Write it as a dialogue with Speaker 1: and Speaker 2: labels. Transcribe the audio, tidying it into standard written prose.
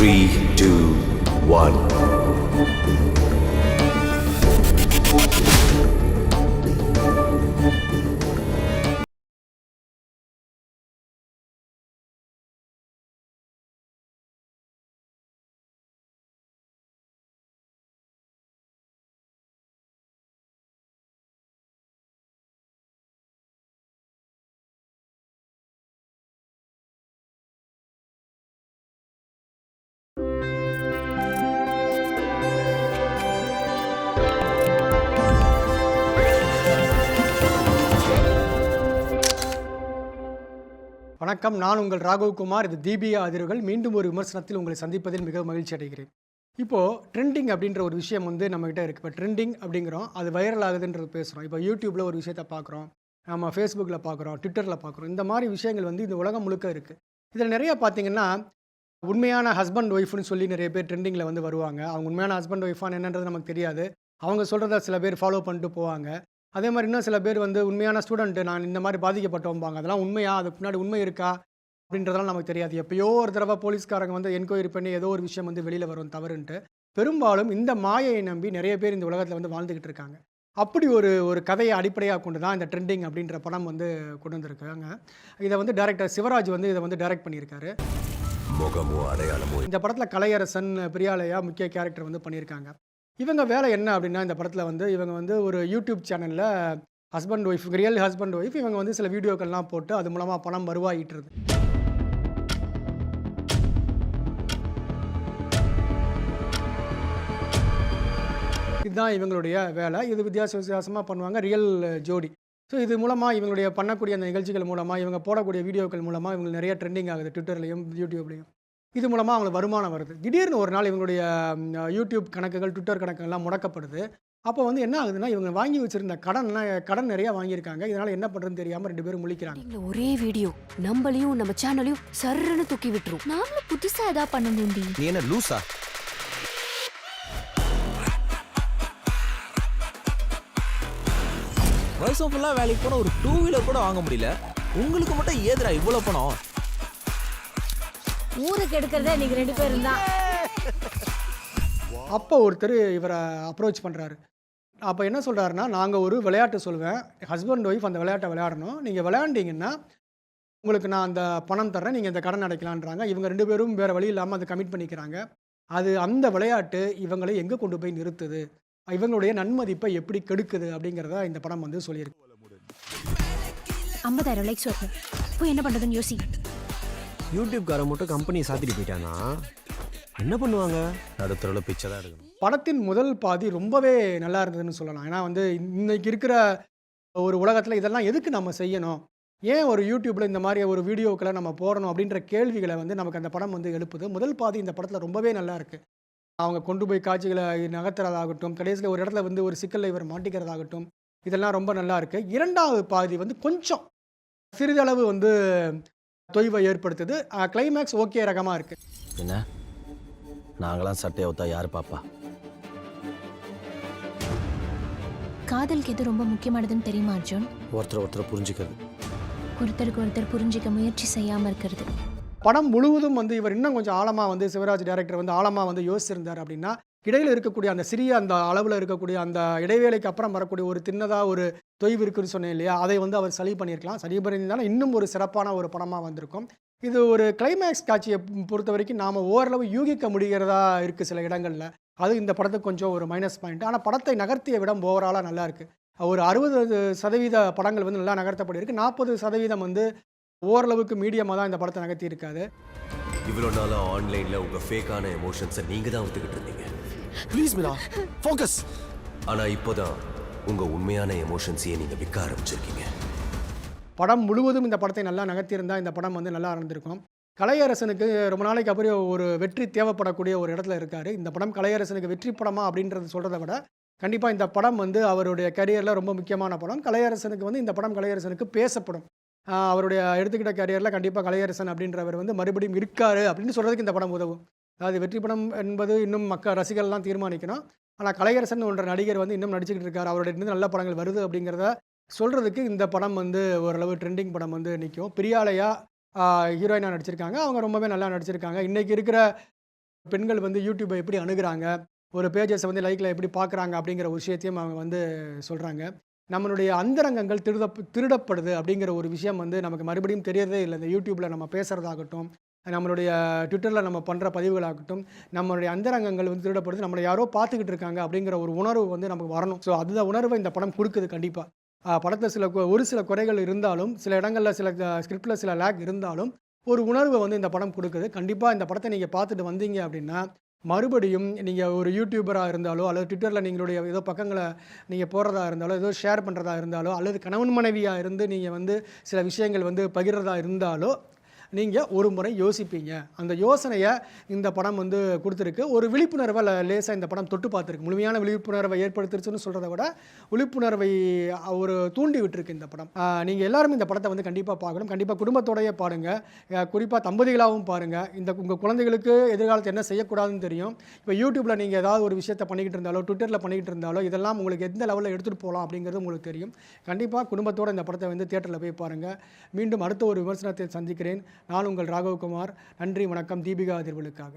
Speaker 1: 3, 2, 1.
Speaker 2: வணக்கம். நான் உங்கள் ராகவ்குமார். இது தீபிகா அதிர்வுகள். மீண்டும் ஒரு விமர்சனத்தில் உங்களை சந்திப்பதில் மிக மகிழ்ச்சி அடைகிறேன். இப்போது ட்ரெண்டிங் அப்படின்ற ஒரு விஷயம் வந்து நம்மகிட்ட இருக்குது. இப்போ ட்ரெண்டிங் அப்படிங்கிறோம், அது வைரல் ஆகுதுன்றது பேசுகிறோம். இப்போ யூடியூப்பில் ஒரு விஷயத்தை பார்க்குறோம், நம்ம ஃபேஸ்புக்கில் பார்க்குறோம், ட்விட்டரில் பார்க்குறோம். இந்த மாதிரி விஷயங்கள் வந்து இந்த உலகம் முழுக்க இருக்குது. இதில் நிறையா பார்த்தீங்கன்னா, உண்மையான ஹஸ்பண்ட் ஒய்ஃப்னு சொல்லி நிறைய பேர் ட்ரெண்டிங்கில் வந்து வருவாங்க. அவங்க உண்மையான ஹஸ்பண்ட் ஒய்ஃபான்னு என்னன்றது நமக்கு தெரியாது. அவங்க சொல்கிறத சில பேர் ஃபாலோ பண்ணிட்டு போவாங்க. அதே மாதிரி இன்னும் சில பேர் வந்து உண்மையான ஸ்டூடெண்ட்டு, நான் இந்த மாதிரி பாதிக்கப்பட்டோம்பாங்க. அதெல்லாம் உண்மையா? அதுக்கு முன்னாடி உண்மை இருக்கா? அப்படின்றதெல்லாம் நமக்கு தெரியாது. எப்பயோ ஒரு தடவை போலீஸ்காரங்க வந்து என்கொயரி பண்ணி ஏதோ ஒரு விஷயம் வந்து வெளியில் வரும் தவறுன்ட்டு. பெரும்பாலும் இந்த மாயையை நம்பி நிறைய பேர் இந்த உலகத்தில் வந்து வாழ்ந்துக்கிட்டு இருக்காங்க. அப்படி ஒரு ஒரு கதையை அடிப்படையாக கொண்டு தான் இந்த ட்ரெண்டிங் அப்படின்ற படம் வந்து கொண்டு வந்திருக்காங்க. இதை வந்து டைரக்டர் சிவராஜ் வந்து இதை வந்து டைரக்ட் பண்ணியிருக்காரு.
Speaker 1: முகமோ அடையாளமோ.
Speaker 2: இந்த படத்தில் கலையரசன், பிரியாலயா முக்கிய கேரக்டர் வந்து பண்ணியிருக்காங்க. இவங்க வேலை என்ன அப்படின்னா, இந்த படத்தில் வந்து இவங்க வந்து ஒரு யூடியூப் சேனலில் husband wife, real husband wife, இவங்க வந்து சில வீடியோக்கள்லாம் போட்டு அது மூலமாக பணம் வருவாயிட்டுருது. இதுதான் இவங்களுடைய வேலை. இது வித்தியாசமாக பண்ணுவாங்க. ரியல் ஜோடி. ஸோ இது மூலமாக இவங்களுடைய பண்ணக்கூடிய அந்த நிகழ்ச்சிகள் மூலமாக, இவங்க போடக்கூடிய வீடியோக்கள் மூலமாக இவங்க நிறைய ட்ரெண்டிங் ஆகுது ட்விட்டர்லேயும் யூடியூப்லேயும். இது மூலமாக அவங்களுக்கு வருமானம் வருது. திடீர்னு ஒரு நாள் இவங்களுடைய யூடியூப் கணக்குகள், ட்விட்டர் கணக்குகள்லாம் முடக்கப்படுது. அப்போ வந்து என்ன ஆகுதுன்னா, இவங்க வாங்கி வச்சிருந்த கடன் நிறையா வாங்கியிருக்காங்க. இதனால் என்ன பண்ணுறதுன்னு தெரியாமல் 2 பேரும் முழிக்கிறாங்க.
Speaker 3: ஒரே வீடியோ நம்மளையும் நம்ம சேனலையும் சர்றன்னு தூக்கி விட்டுரும். நாமளும் புதுசா ஏதா பண்ணணும்.
Speaker 4: நீ என்ன லூசா? வருஷம் ஃபுல்லா வேலைக்கு போன ஒரு 2 வீலர் கூட வாங்க முடியல. உங்களுக்கு மட்டும் ஏதுடா இவ்வளவு பணம்?
Speaker 3: ஊருக்கு எடுக்கிறதே நீங்க 2 பேரும் தான்.
Speaker 2: அப்போ ஒருத்தர் இவரை அப்ரோச் பண்ணுறாரு. அப்போ என்ன சொல்கிறாருன்னா, நாங்கள் ஒரு விளையாட்டு சொல்லுவேன், ஹஸ்பண்ட் ஒய்ஃப் அந்த விளையாட்டை விளையாடணும். நீங்கள் விளையாண்டிங்கன்னா உங்களுக்கு நான் அந்த பணம் தர்றேன், நீங்கள் இந்த கடன் அடைக்கலான்றாங்க. இவங்க 2 பேரும் வேறு வழி இல்லாமல் அதை கமிட் பண்ணிக்கிறாங்க. அந்த விளையாட்டு இவங்களை எங்கே கொண்டு போய் நிறுத்துது, இவங்களுடைய நன்மதிப்பை எப்படி கெடுக்குது அப்படிங்கிறத இந்த படம் வந்து சொல்லியிருக்கு.
Speaker 3: 50,000 லைக்ஸ் வருது. போய் என்ன பண்ணுறதுன்னு யோசி.
Speaker 4: யூடியூப்கார மட்டும் கம்பெனியை சாத்திட்டு போயிட்டானா என்ன பண்ணுவாங்க? நடுத்தரவில் பிச்சை தான் எடுக்கணும்.
Speaker 2: படத்தின் முதல் பாதி ரொம்பவே நல்லா இருந்ததுன்னு சொல்லலாம். ஏன்னா வந்து இன்னைக்கு இருக்கிற ஒரு உலகத்தில் இதெல்லாம் எதுக்கு நம்ம செய்யணும், ஏன் ஒரு யூடியூப்பில் இந்த மாதிரி ஒரு வீடியோக்களை நம்ம போடணும் அப்படின்ற கேள்விகளை வந்து நமக்கு அந்த படம் வந்து எழுப்புது. முதல் பாதி இந்த படத்தில் ரொம்பவே நல்லா இருக்குது. அவங்க கொண்டு போய் காட்சிகளை நகர்த்துறதாகட்டும், கடைசியில் ஒரு இடத்துல வந்து ஒரு சிக்கலில் இவர் மாட்டிக்கிறதாகட்டும், இதெல்லாம் ரொம்ப நல்லா இருக்குது. 2வது பாதி வந்து கொஞ்சம் சிறிதளவு வந்து தொய்வை ஏற்படுத்துது. கிளைமேக்ஸ் ஓகே ரகமாக இருக்குது.
Speaker 4: என்ன நாங்களாம் சட்டையை ஒத்தா யார் பாப்பா?
Speaker 3: காதலுக்கு எது ரொம்ப முக்கியமானதுன்னு தெரியுமா அர்ஜுன்?
Speaker 4: ஒருத்தர் புரிஞ்சுக்கிறது.
Speaker 3: ஒருத்தருக்கு ஒருத்தர் புரிஞ்சிக்க முயற்சி செய்யாமல் இருக்கிறது.
Speaker 2: படம் முழுவதும் வந்து இவர் இன்னும் கொஞ்சம் ஆழமாக வந்து சிவராஜ் டைரக்டர் வந்து ஆழமாக வந்து யோசிச்சிருந்தார் அப்படின்னா, இடையில் இருக்கக்கூடிய அந்த சிறிய அந்த அளவில் இருக்கக்கூடிய அந்த இடைவேளைக்கு அப்புறம் வரக்கூடிய ஒரு சின்னதாக ஒரு தொய்வு இருக்குன்னு சொன்னேன் இல்லையா, அதை வந்து அவர் சரி பண்ணியிருக்கலாம். சரி பண்ணியிருந்தாலும் இன்னும் ஒரு சிறப்பான ஒரு படமாக வந்திருக்கும். இது ஒரு கிளைமேக்ஸ் காட்சியை பொறுத்த வரைக்கும் நாம் ஓரளவு யூகிக்க முடிகிறதா இருக்குது சில இடங்களில். அது இந்த படத்துக்கு கொஞ்சம் ஒரு மைனஸ் பாயிண்ட். ஆனால் படத்தை நகர்த்திய விடம் ஓவராலாக நல்லா இருக்குது. ஒரு 60% படங்கள் வந்து நல்லா நகர்த்தப்படிருக்கு. 40% வந்து ஓரளவுக்கு மீடியமாக தான் இந்த படத்தை நகர்த்தி இருக்காது.
Speaker 1: இவ்வளோ நாளாக ஆன்லைனில் உங்கள் ஃபேக்கான எமோஷன்ஸை நீங்கள் தான் ஒத்துக்கிட்டு இருந்தீங்க.
Speaker 4: Please Meera, focus.
Speaker 1: ஆனால் இப்போ தான் உங்கள் உண்மையான எமோஷன்ஸையே நீங்கள் விற்க ஆரம்பிச்சிருக்கீங்க.
Speaker 2: படம் முழுவதும் இந்த படத்தை நல்லா நகர்த்தியிருந்தால் இந்த படம் வந்து நல்லா இருந்திருக்கும். கலையரசனுக்கு ரொம்ப நாளைக்கு அப்புறம் ஒரு வெற்றி தேவைப்படக்கூடிய ஒரு இடத்துல இருக்கார். இந்த படம் கலையரசனுக்கு வெற்றி படமா அப்படின்றது சொல்கிறத விட, கண்டிப்பாக இந்த படம் வந்து அவருடைய கரியரில் ரொம்ப முக்கியமான படம். கலையரசனுக்கு வந்து இந்த படம் கலையரசனுக்கு பேசப்படும். அவருடைய எடுத்துக்கிட்ட கரியரில் கண்டிப்பாக கலையரசன் அப்படின்றவர் வந்து மறுபடியும் இருக்கார் அப்படின்னு சொல்கிறதுக்கு இந்த படம் உதவும். அதாவது வெற்றி படம் என்பது இன்னும் ரசிகர்கள்லாம் தீர்மானிக்கணும். ஆனால் கலையரசன் என்ற நடிகர் வந்து இன்னும் நடிச்சுக்கிட்டு இருக்கார், அவருடைய இன்னும் நல்ல படங்கள் வருது அப்படிங்கிறத சொல்கிறதுக்கு இந்த படம் வந்து ஓரளவு ட்ரெண்டிங் படம் வந்து நிற்கும். பிரியாலயா ஹீரோயினாக நடிச்சிருக்காங்க. அவங்க ரொம்பவே நல்லா நடிச்சிருக்காங்க. இன்றைக்கி இருக்கிற பெண்கள் வந்து யூடியூப்பை எப்படி அணுகுறாங்க, ஒரு பேஜஸை வந்து லைக்கில் எப்படி பார்க்குறாங்க அப்படிங்கிற ஒரு விஷயத்தையும் அவங்க வந்து சொல்கிறாங்க. நம்மளுடைய அந்தரங்கங்கள் திருடப்படுது அப்படிங்கிற ஒரு விஷயம் வந்து நமக்கு மறுபடியும் தெரியறதே இல்லை. இந்த யூடியூப்பில் நம்ம பேசுகிறதாகட்டும், நம்மளுடைய ட்விட்டரில் நம்ம பண்ணுற பதிவுகளாகட்டும், நம்மளுடைய அந்தரங்கங்கள் வந்து திருடப்படுது, நம்மளை யாரோ பார்த்துக்கிட்டு இருக்காங்க அப்படிங்கிற ஒரு உணர்வு வந்து நமக்கு வரணும். ஸோ அந்த உணர்வை இந்த படம் கொடுக்குது கண்டிப்பாக. படத்தில் ஒரு சில குறைகள் இருந்தாலும், சில இடங்களில் சில ஸ்கிரிப்டில் சில லேக் இருந்தாலும், ஒரு உணர்வை வந்து இந்த படம் கொடுக்குது. கண்டிப்பாக இந்த படத்தை நீங்கள் பார்த்துட்டு வந்தீங்க அப்படின்னா, மறுபடியும் நீங்கள் ஒரு யூடியூபராக இருந்தாலோ, அல்லது ட்விட்டரில் நீங்களுடைய ஏதோ பக்கங்களை நீங்கள் போடுறதா இருந்தாலோ, ஏதோ ஷேர் பண்ணுறதா இருந்தாலோ, அல்லது கணவன் மனைவியாக இருந்து நீங்கள் வந்து சில விஷயங்கள் வந்து பகிர்றதா இருந்தாலோ, நீங்கள் ஒரு முறை யோசிப்பீங்க. அந்த யோசனையை இந்த படம் வந்து கொடுத்துருக்கு. ஒரு விழிப்புணர்வை லேசாக இந்த படம் தொட்டு பார்த்துருக்கு. முழுமையான விழிப்புணர்வை ஏற்படுத்திருச்சுன்னு சொல்கிறத விட விழிப்புணர்வை ஒரு தூண்டி விட்டுருக்கு இந்த படம். நீங்கள் எல்லாரும் இந்த படத்தை வந்து கண்டிப்பாக பார்க்கணும். கண்டிப்பாக குடும்பத்தோடையே பாருங்கள். குறிப்பாக தம்பதிகளாகவும் பாருங்கள். உங்கள் குழந்தைகளுக்கு எதிர்காலத்தில் என்ன செய்யக்கூடாதுன்னு தெரியும். இப்போ யூடியூப்பில் நீங்கள் ஏதாவது ஒரு விஷயத்தை பண்ணிக்கிட்டு இருந்தாலோ, ட்விட்டரில் பண்ணிக்கிட்டு இருந்தாலோ, இதெல்லாம் உங்களுக்கு எந்த லெவலில் எடுத்துகிட்டு போகலாம் அப்படிங்கிறது உங்களுக்கு தெரியும். கண்டிப்பாக குடும்பத்தோடு இந்த படத்தை வந்து தியேட்டரில் போய் பாருங்கள். மீண்டும் அடுத்த ஒரு விமர்சனத்தை சந்திக்கிறேன். நான் உங்கள் ராகவ் குமார். நன்றி, வணக்கம். தீபிகா அதிர்வுகளுக்காக.